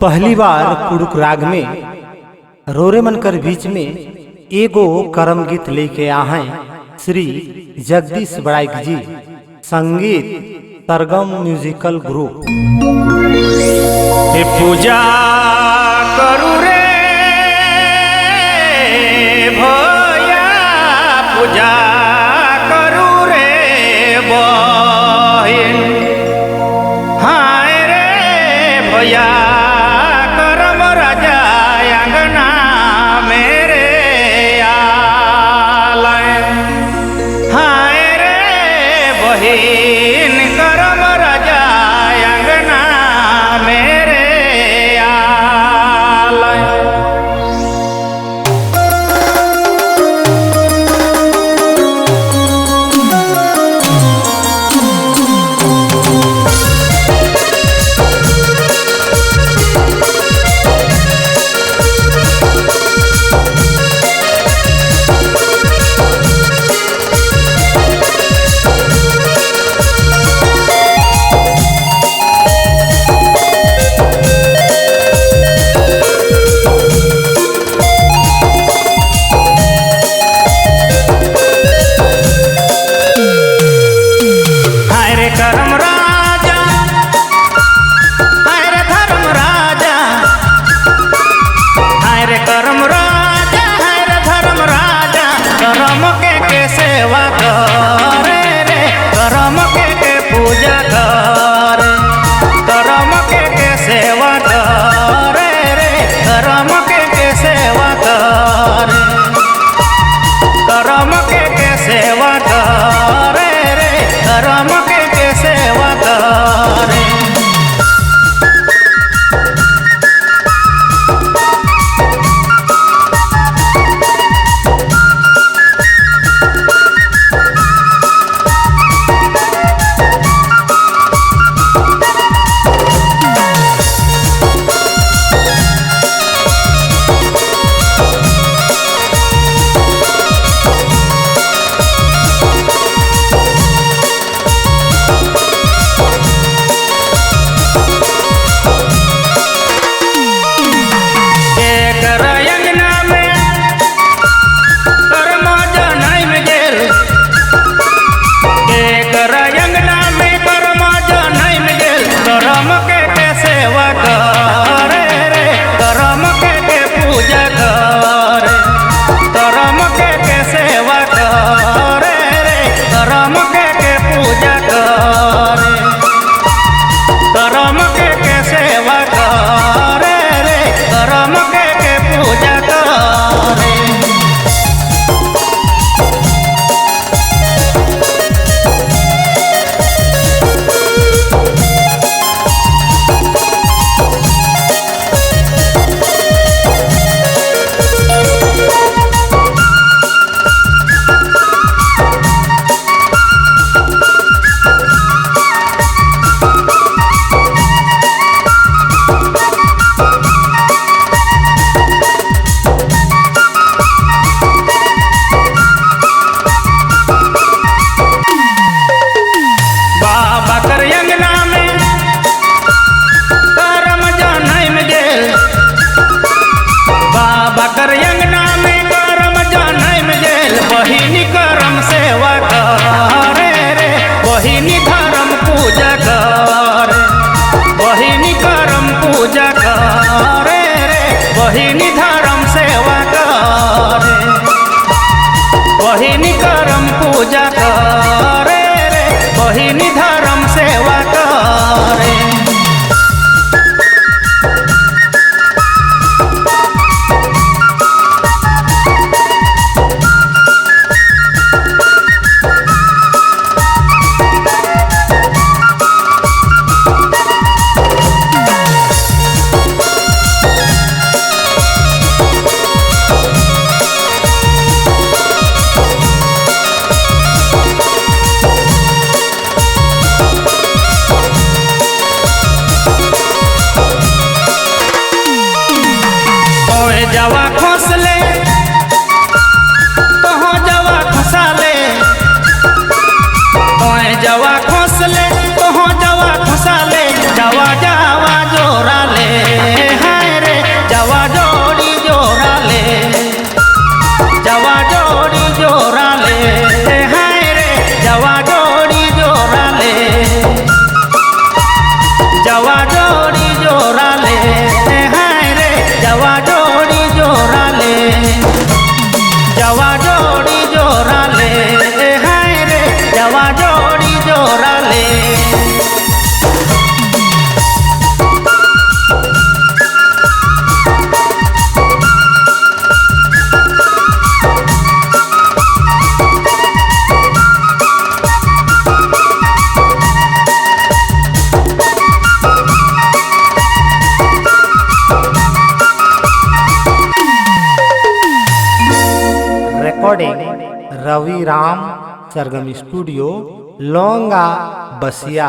पहली बार कुड़ुक राग में रोरे मनकर बीच में एगो करम गीत लेके आए श्री जगदीश बड़ाइक जी, संगीत सरगम म्यूजिकल ग्रुप। पूजा करू रे भैया, पूजा करू रे बहिन, हाय रे भैया करम राजा अंगना मेरे आलय, हाय रे बहिन करम राजा अंगना मेरे आलय। करम राजा, हाय रे धर्म राजा, हाय रे करम राजा, हाय रे धर्म राजा, करम के सेवा करे रे, करम के पूजा करे, करम के सेवा करे रे, करम के सेवा करे, करम के सेवा करे रे, करम के सेवा करे। बहिनी करम सेवा करे रे, बहिनी धर्म पूजा करे, बहिनी करम पूजा करे रे, बहिनी धर्म सेवा करे, बहिनी करम पूजा करे रे, बहिनी धर्म सेवा करे। जवा खोसले तो जवा खसाले, जवा खोसले तो जवा खसाले, जवा जावा जोरा ले। जोरा ले, हाय रे जवा जोड़ी जोरा ले, जवा जोड़ी जोरा ले, हाय रे जवा जोड़ी जोरा ले। रिकॉर्डिंग रवि राम सरगम स्टूडियो लोंगा बसिया।